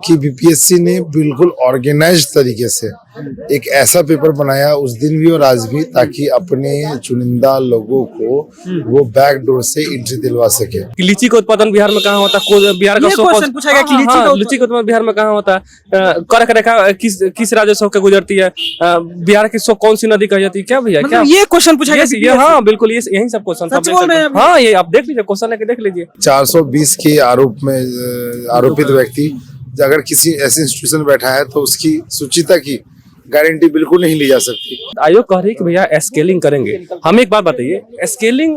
कि बीपीएससी ने बिल्कुल ऑर्गेनाइज्ड तरीके से एक ऐसा पेपर बनाया उस दिन भी और आज भी, ताकि अपने चुनिंदा लोगों को वो बैक डोर से एंट्री दिलवा सके। लीची का उत्पादन बिहार में कहाँ होता है? बिहार का क्वेश्चन पूछा गया कि लीची का उत्पादन बिहार में कहाँ होता है? कर्क रेखा किस राज्य से होकर गुजरती है? बिहार की कौन सी नदी कही जाती है? क्या भैया, क्या ये क्वेश्चन पूछा गया? हाँ बिल्कुल, ये यही सब क्वेश्चन। हाँ, ये आप देख लीजिए, क्वेश्चन लेके देख लीजिए। 420 के आरोप में आरोपित व्यक्ति अगर किसी ऐसे इंस्टीट्यूशन में बैठा है तो उसकी सुचिता की गारंटी बिल्कुल नहीं ली जा सकती। आयोग कह रही है कि भैया स्केलिंग करेंगे। हमें एक बात बताइए, स्केलिंग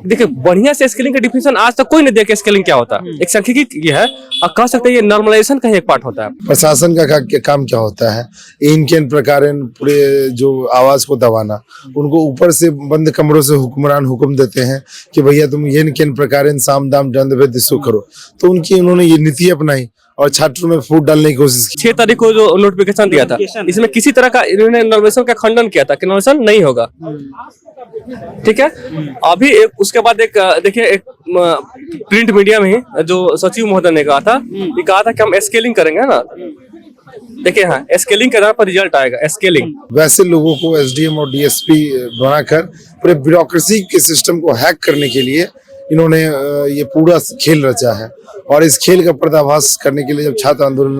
देखिए, बढ़िया से स्केलिंग का डिफिनेशन आज तक कोई नहीं दिया कि स्केलिंग क्या होता है। एक सांख्यिकी ये है, और कह सकते हैं ये नॉर्मलाइजेशन का ही एक पार्ट होता है। प्रशासन का काम क्या होता है? इनके प्रकार पूरे जो आवाज को दबाना, उनको ऊपर से बंद कमरों से हुक्मरान हुक्म देते हैं कि भैया तुम ये किन प्रकार साम दाम दंड भेद इसको करो, तो उन्होंने ये नीति अपनाई और छात्रों में फूट डालने की कोशिश की। 6 तारीख को जो नोटिफिकेशन दिया था, इसमें किसी तरह का इन्होंने नॉर्मलाइजेशन का खंडन किया था कि नॉर्मलाइजेशन नहीं होगा। ठीक है, अभी उसके बाद एक देखिए, एक प्रिंट मीडिया में ही जो सचिव महोदय ने कहा था कि हम स्केलिंग करेंगे, है ना। देखिए, हाँ, स्केलिंग के आधार पर रिजल्ट आएगा। स्केलिंग वैसे लोगों को एसडीएम और डीएसपी बनाकर पूरे ब्यूरोक्रेसी के सिस्टम को हैक करने के लिए इन्होंने ये पूरा खेल रचा है। और इस खेल का पर्दाफाश करने के लिए जब छात्र आंदोलन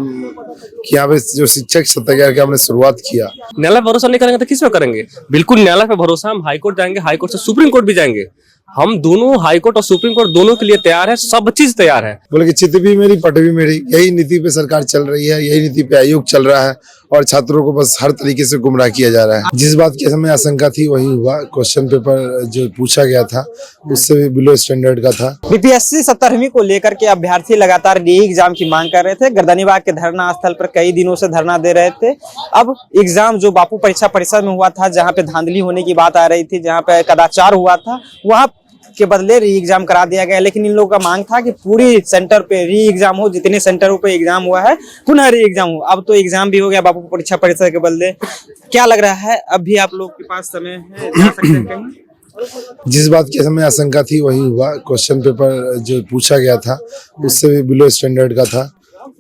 की यहाँ पे जो शिक्षक सत्याग्रह की हमने शुरुआत किया। न्यायालय पर भरोसा नहीं करेंगे तो किस पे करेंगे? बिल्कुल न्यायालय पे भरोसा। हम हाई कोर्ट जाएंगे, हाई कोर्ट से सुप्रीम कोर्ट भी जाएंगे। हम दोनों, हाई कोर्ट और सुप्रीम कोर्ट दोनों के लिए तैयार है, सब चीज तैयार है। बोले कि चित भी मेरी पट भी मेरी, यही नीति पे सरकार चल रही है, यही नीति पे आयोग चल रहा है और छात्रों को बस हर तरीके से गुमराह किया जा रहा है। जिस बात की हमें आशंका थी वही हुआ। क्वेश्चन पेपर जो पूछा गया था उससे भी बिलो स्टैंडर्ड का था। बीपीएससी 17वीं को लेकर के अभ्यर्थी लगातार री एग्जाम की मांग कर रहे थे। गर्दनीबाग के धरना स्थल पर कई दिनों से धरना दे रहे थे। अब एग्जाम जो बापू परीक्षा परिसर में हुआ था, जहाँ पे धांधली होने की बात आ रही थी, जहाँ पे कदाचार हुआ था, वहाँ के बदले री एग्जाम करा दिया गया। लेकिन इन लोगों का मांग था कि पूरी सेंटर पे री एग्जाम हो, जितने सेंटरों पे एग्जाम हुआ है पुनः री एग्जाम हो। अब तो एग्जाम भी हो गया बापू परीक्षा परिसर के बदले। क्या लग रहा है, अब भी आप लोग के पास समय है, जा सकते हैं कहीं? जिस बात की हमें आशंका थी वही हुआ। क्वेश्चन पेपर जो पूछा गया था उससे भी बिलो स्टैंडर्ड का था।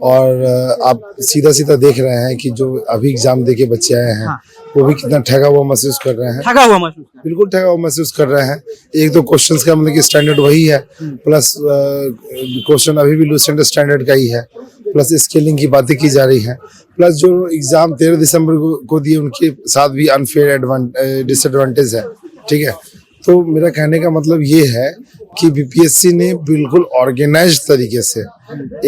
और आप सीधा देख रहे हैं कि जो अभी एग्जाम देके बच्चे आए हैं वो भी कितना ठगा हुआ महसूस कर रहे हैं। बिल्कुल ठगा हुआ महसूस कर रहे हैं। एक दो क्वेश्चंस का मतलब कि स्टैंडर्ड वही है, प्लस क्वेश्चन अभी भी लो स्टैंडर्ड का ही है, प्लस स्केलिंग की बातें की जा रही है, प्लस जो एग्जाम 13 दिसंबर को दिए उनके साथ भी अनफेयर डिसएडवांटेज है। ठीक है, तो मेरा कहने का मतलब ये है कि बीपीएससी ने बिल्कुल ऑर्गेनाइज्ड तरीके से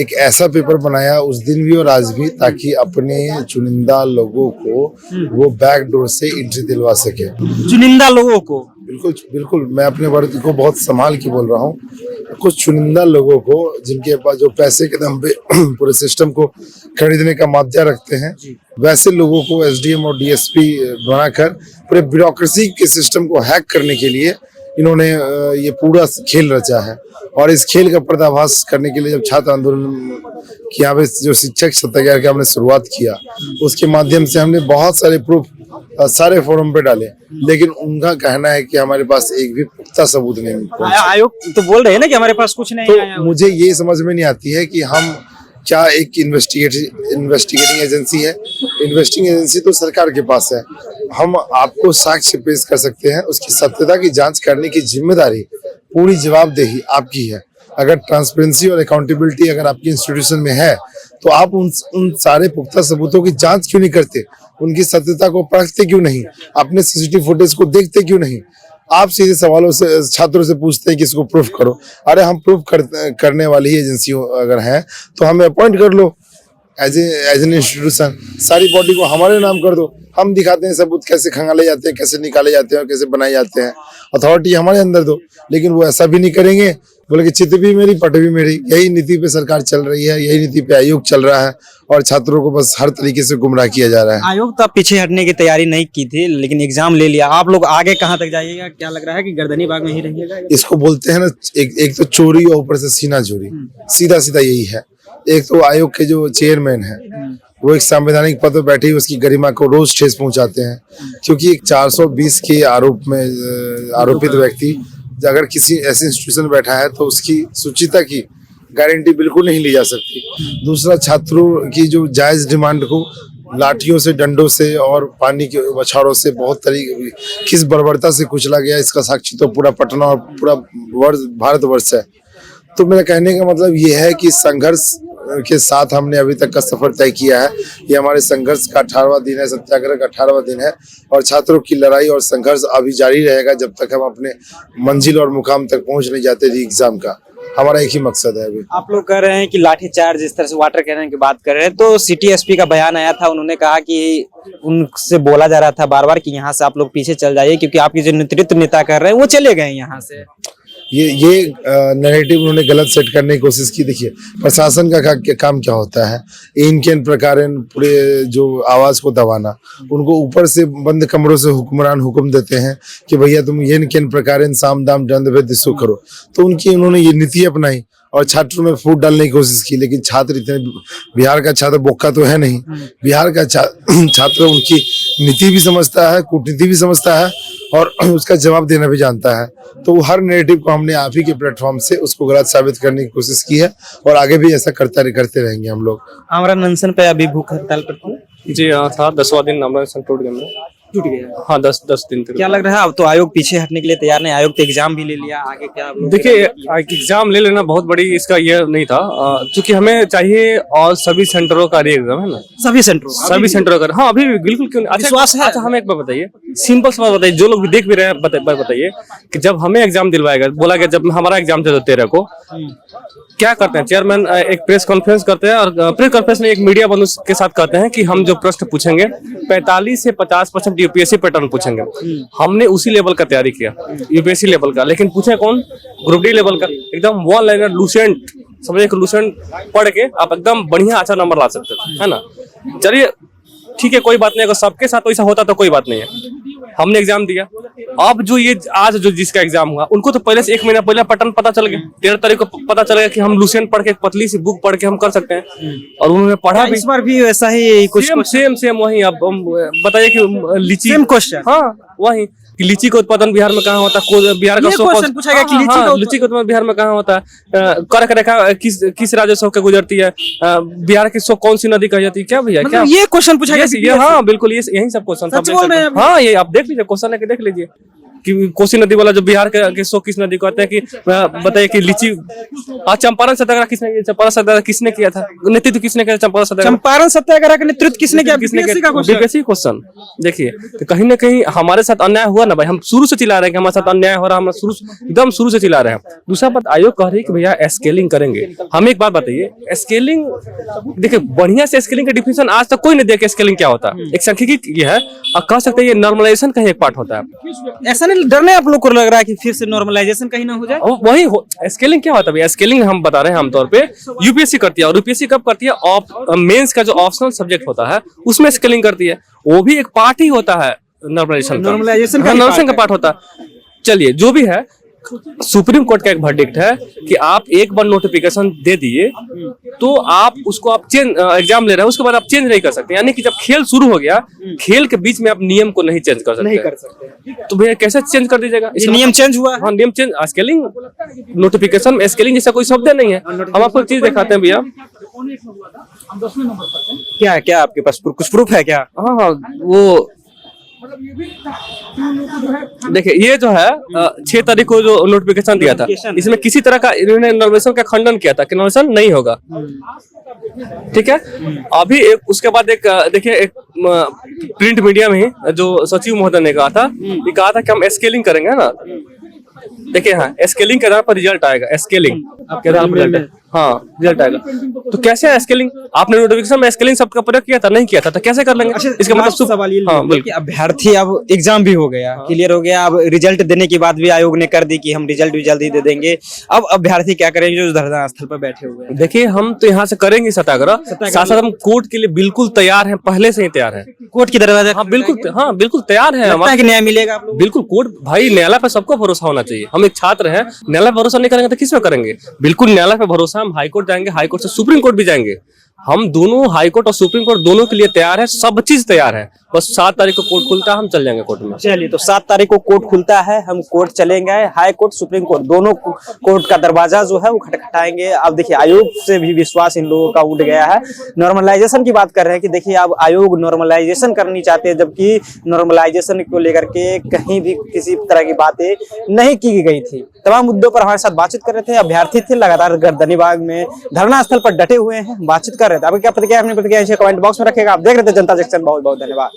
एक ऐसा पेपर बनाया उस दिन भी और आज भी, ताकि अपने चुनिंदा लोगों को वो बैक डोर से एंट्री दिलवा सके। चुनिंदा लोगों को बिल्कुल मैं अपने वर्ग को बहुत संभाल के बोल रहा हूँ। कुछ चुनिंदा लोगों को जिनके पास जो पैसे के दम पे पूरे सिस्टम को खरीदने का माध्य रखते हैं, वैसे लोगों को एसडीएम और डीएसपी बनाकर पूरे ब्यूरोक्रेसी के सिस्टम को हैक करने के लिए इन्होंने ये पूरा खेल रचा है। और इस खेल का पर्दाफाश करने के लिए जब छात्र आंदोलन की यहाँ पे जो शिक्षक सत्याग्रह की हमने शुरुआत किया, उसके माध्यम से हमने बहुत सारे प्रूफ सारे फोरम पे डाले, लेकिन उनका कहना है कि हमारे पास एक भी पुख्ता सबूत नहीं पहुंचा। आयोग तो बोल रहे हैं ना कि हमारे पास कुछ नहीं आया। मुझे ये समझ में नहीं आती है कि हम क्या एक इन्वेस्टिगेटिंग एजेंसी है। इन्वेस्टिगेटिंग एजेंसी तो सरकार के पास है। हम आपको साक्ष्य पेश कर सकते हैं, उसकी सत्यता की जांच करने की जिम्मेदारी, पूरी जवाबदेही आपकी है। अगर ट्रांसपेरेंसी और अकाउंटेबिलिटी अगर आपकी इंस्टीट्यूशन में है तो आप उन सारे पुख्ता सबूतों की जांच क्यों नहीं करते? उनकी सत्यता को परखते क्यों नहीं? अपने सीसीटीवी फुटेज को देखते क्यों नहीं? आप सीधे सवालों से छात्रों से पूछते हैं कि इसको प्रूफ करो। अरे हम प्रूफ करने वाली ही एजेंसी अगर है तो हमें अपॉइंट कर लो एज एन इंस्टीट्यूशन। सारी बॉडी को हमारे नाम कर दो, हम दिखाते हैं सबूत कैसे खंगाले जाते हैं, कैसे निकाले जाते हैं और कैसे बनाए जाते हैं। अथॉरिटी हमारे अंदर दो, लेकिन वो ऐसा भी नहीं करेंगे। बोले कि चित भी मेरी पट भी मेरी, यही नीति पे सरकार चल रही है, यही नीति पे आयोग चल रहा है और छात्रों को बस हर तरीके से गुमराह किया जा रहा है। आयोग तो पीछे हटने की तैयारी नहीं की थी, लेकिन एग्जाम ले लिया। आप लोग आगे कहाँ तक जाइएगा? क्या लग रहा है कि गर्दनीबाग में ही रहिएगा? इसको बोलते हैं ना, एक तो चोरी और ऊपर से सीना चोरी, सीधा यही है। एक तो आयोग के जो चेयरमैन है वो एक संवैधानिक पद पर बैठी उसकी गरिमा को रोज ठेस पहुंचाते हैं, क्योंकि एक 420 के आरोप में आरोपित व्यक्ति अगर किसी ऐसे इंस्टीट्यूशन में बैठा है तो उसकी सुचिता की गारंटी बिल्कुल नहीं ली जा सकती। दूसरा, छात्रों की जो जायज डिमांड को लाठियों से, डंडों से और पानी के बौछारों से बहुत किस बर्बरता से कुचला गया, इसका साक्षी तो पूरा पटना और पूरा भारतवर्ष है। तो मेरा कहने का मतलब ये है कि संघर्ष के साथ हमने अभी तक का सफर तय किया है। ये हमारे संघर्ष का 18वां दिन है, सत्याग्रह का 18वां दिन है और छात्रों की लड़ाई और संघर्ष अभी जारी रहेगा जब तक हम अपने मंजिल और मुकाम तक पहुंच नहीं जाते री एग्जाम का। हमारा एक ही मकसद है। अभी आप लोग कह रहे हैं कि लाठीचार्ज, इस तरह से वाटर कैनन की बात कर रहे हैं, तो सिटी एसपी का बयान आया था, उन्होंने कहा कि उनसे बोला जा रहा था बार बार कि यहाँ से आप लोग पीछे चल जाइए क्योंकि आपके जो नेतृत्व नेता कर रहे हैं वो चले गए यहाँ से। ये नैरेटिव उन्होंने गलत सेट करने की कोशिश की। देखिए, प्रशासन का काम क्या होता है, इन केन प्रकार पूरे जो आवाज को दबाना। उनको ऊपर से बंद कमरों से हुक्मरान हुक्म देते हैं कि भैया तुम ये केन प्रकार साम दाम दंड भेद दिसो करो। तो उन्होंने ये नीति अपनाई और छात्रों में फूट डालने की कोशिश की। लेकिन छात्र इतने, बिहार का छात्र बोका तो है नहीं। बिहार का छात्र उनकी नीति भी समझता है, कूटनीति भी समझता है और उसका जवाब देना भी जानता है। तो हर नैरेटिव को हमने आप ही के प्लेटफॉर्म से उसको गलत साबित करने की कोशिश की है और आगे भी ऐसा करते रहेंगे हम लोग। आमरण अनशन पे अभी भूख हड़ताल पर थे? जी हाँ था, 10वां दिन आमरण अनशन टूट गया। हाँ, 10 दिन तक। क्या लग रहा है अब तो आयोग पीछे हटने के लिए तैयार नहीं? आयोग तो एग्जाम भी ले लिया, आगे क्या? देखिए, एग्जाम ले लेना बहुत बड़ी इसका ये नहीं था, क्योंकि हमें चाहिए और सभी सेंटरों का एग्जाम है ना, सभी सेंटरों का। हाँ, अभी बिल्कुल क्यों नहीं, विश्वास है। अच्छा, हमें एक बात बताइए, सिंपल सा बात बताइए, जो लोग भी देख भी रहे हैं बताइए कि जब हमें एग्जाम दिलवाएगा, बोला गया जब हमारा एग्जाम दे दो 13 को, क्या करते हैं चेयरमैन? एक प्रेस कॉन्फ्रेंस करते हैं और प्रेस कॉन्फ्रेंस में एक मीडिया बंधु के साथ कहते हैं कि हम जो प्रश्न पूछेंगे 45 से 50% यूपीएससी पैटर्न पूछेंगे। हमने उसी लेवल का तैयारी किया, यूपीएससी लेवल का, लेकिन पूछे कौन? ग्रुप डी लेवल का, एकदम वन लाइनर लूसेंट, समझे, लूसेंट पढ़ के आप एकदम बढ़िया अच्छा नंबर ला सकते थे, है ना। चलिए ठीक है, कोई बात नहीं, अगर सबके साथ ऐसा होता तो कोई बात नहीं है। हमने एग्जाम दिया, अब जो ये आज जो जिसका एग्जाम हुआ उनको तो पहले से 1 महीना पहले पैटर्न पता चल गया। 13 तारीख को पता चलेगा कि हम लूसेंट पढ़ के, पतली सी बुक पढ़ के हम कर सकते हैं, और उन्होंने पढ़ा भी। इस बार भी वैसा ही कुछ सेम वही। अब बताइए कि लीची, सेम क्वेश्चन, हाँ वही कि लीची का उत्पादन बिहार में कहाँ होता है? बिहार का क्वेश्चन पूछा गया कि लीची का उत्पादन बिहार में कहाँ होता है? कर्क रेखा किस राज्य से होकर गुजरती है? बिहार की कौन सी नदी कही जाती है? क्या भैया, क्या ये क्वेश्चन पूछा गया? हाँ बिल्कुल, ये यही सब क्वेश्चन। हाँ, ये आप देख लीजिए, क्वेश्चन लेके देख लीजिए कि कोसी नदी वाला जो बिहार के सो किस नदी को आते हैं, कि बताइए कि लीची। चंपारण सत्याग्रह किसने किया? चंपारण सत्याग्रह किसने किया था? नेतृत्व किसने किया? चंपारण सत्याग्रह का नेतृत्व किसने किया? BPSC question. देखिए, तो कहीं ना कहीं हमारे साथ अन्याय हुआ ना भाई। हम शुरू से चिल्ला रहे हैं कि हमारे साथ अन्याय हो रहा है, हम एकदम शुरू से चिल्ला रहे हैं। दूसरा बात, आयोग कह रही है कि भैया स्केलिंग करेंगे। हम एक बात बताइए, स्केलिंग, देखिए बढ़िया से स्केलिंग का डिफिनेशन आज तक कोई नहीं दिया कि स्केलिंग क्या होता है। एक सांख्यिकी ये है, और कह सकते हैं ये नॉर्मलाइजेशन का एक पार्ट होता है। ऐसा डर नहीं आप लोग को लग रहा है कि फिर से नॉर्मलाइजेशन कहीं ना हो जाए? वही स्केलिंग क्या होता है? स्केलिंग हम बता रहे हैं आमतौर पे यूपीएससी करती है, और यूपीएससी कब करती है? मेंस का जो ऑप्शनल सब्जेक्ट होता है उसमें स्केलिंग करती है। वो भी एक पार्ट ही होता है नॉर्मलाइजेशन का पार्ट होता है। चलिए, जो भी है, सुप्रीम कोर्ट का एक वर्डिक्ट है कि आप एक बार नोटिफिकेशन दे दिए तो आप उसको आप एग्जाम ले रहे हैं, उसके बाद आप चेंज नहीं कर सकते। यानी कि जब खेल शुरू हो गया, खेल के बीच में आप नियम को नहीं चेंज कर सकते। तो भैया कैसे चेंज कर दीजिएगा? नियम चेंज हुआ? हाँ, नियम चेंज। स्केलिंग नोटिफिकेशन में स्केलिंग जैसा कोई शब्द नहीं है। हम आपको एक चीज दिखाते हैं भैया। क्या आपके पास कुछ प्रूफ है क्या? हाँ, वो देखिए, ये जो है 6 तारीख को जो नोटिफिकेशन दिया था, इसमें किसी तरह का इन्होंने नॉर्मलाइजेशन का खंडन किया था कि नॉर्मलाइजेशन नहीं होगा। ठीक है, अभी उसके बाद एक देखिए, एक प्रिंट मीडिया में ही जो सचिव महोदय ने कहा था कि हम स्केलिंग करेंगे, है ना। देखिए, हाँ, स्केलिंग के आधार पर रिजल्ट आएगा। स्केलिंग के आधार पर रिजल्ट, हाँ, रिजल्ट आएगा। तो कैसे है स्केलिंग? आपने नोटिफिकेशन में स्केलिंग शब्द का प्रयोग किया था? नहीं किया था, तो कैसे कर लेंगे? इसका मतलब सवाल ये है कि अभ्यर्थी अब एग्जाम भी हो गया, क्लियर हो गया, अब रिजल्ट देने के बाद भी आयोग ने कर दी कि हम रिजल्ट भी जल्दी दे देंगे। अब अभ्यर्थी क्या करेंगे जो धरना स्थल पर बैठे हुए हैं? देखिए, हम तो यहाँ से करेंगे सत्याग्रह, साथ साथ हम कोर्ट के लिए बिल्कुल तैयार हैं, पहले से ही तैयार हैं। कोर्ट की दरवाजा? हाँ बिल्कुल तैयार है। हमारा न्याय मिलेगा आप लोग? बिल्कुल, कोर्ट भाई, न्यायालय पर सबको भरोसा होना चाहिए। हम एक छात्र हैं, न्यायालय पर भरोसा नहीं करेंगे तो किस में करेंगे? बिल्कुल न्यायालय पर भरोसा। हम हाईकोर्ट जाएंगे, हाईकोर्ट से सुप्रीम कोर्ट भी जाएंगे। हम दोनों हाई कोर्ट और सुप्रीम कोर्ट दोनों के लिए तैयार है, सब चीज तैयार है, बस 7 तारीख को कोर्ट खुलता है, हम चल जाएंगे कोर्ट में। चलिए, तो 7 तारीख को कोर्ट खुलता है, हम कोर्ट चलेंगे, हाई कोर्ट सुप्रीम कोर्ट दोनों कोर्ट का दरवाजा जो है वो खटखटाएंगे। अब देखिए आयोग से भी विश्वास इन लोगों का उठ गया है। नॉर्मलाइजेशन की बात कर रहे हैं कि देखिए अब आयोग नॉर्मलाइजेशन करनी चाहते हैं, जबकि नॉर्मलाइजेशन को लेकर के कहीं भी किसी तरह की बातें नहीं की गई थी। तमाम मुद्दों पर हमारे साथ बातचीत कर रहे थे अभ्यर्थी थे, लगातार गर्दनीबाग में धरना स्थल पर डटे हुए हैं, बातचीत कर रहे थे। आपकी क्या प्रतिक्रिया, अपनी प्रतिक्रिया कमेंट बॉक्स में रखेगा। आप देख रहे थे जनता जंक्शन, बहुत बहुत धन्यवाद।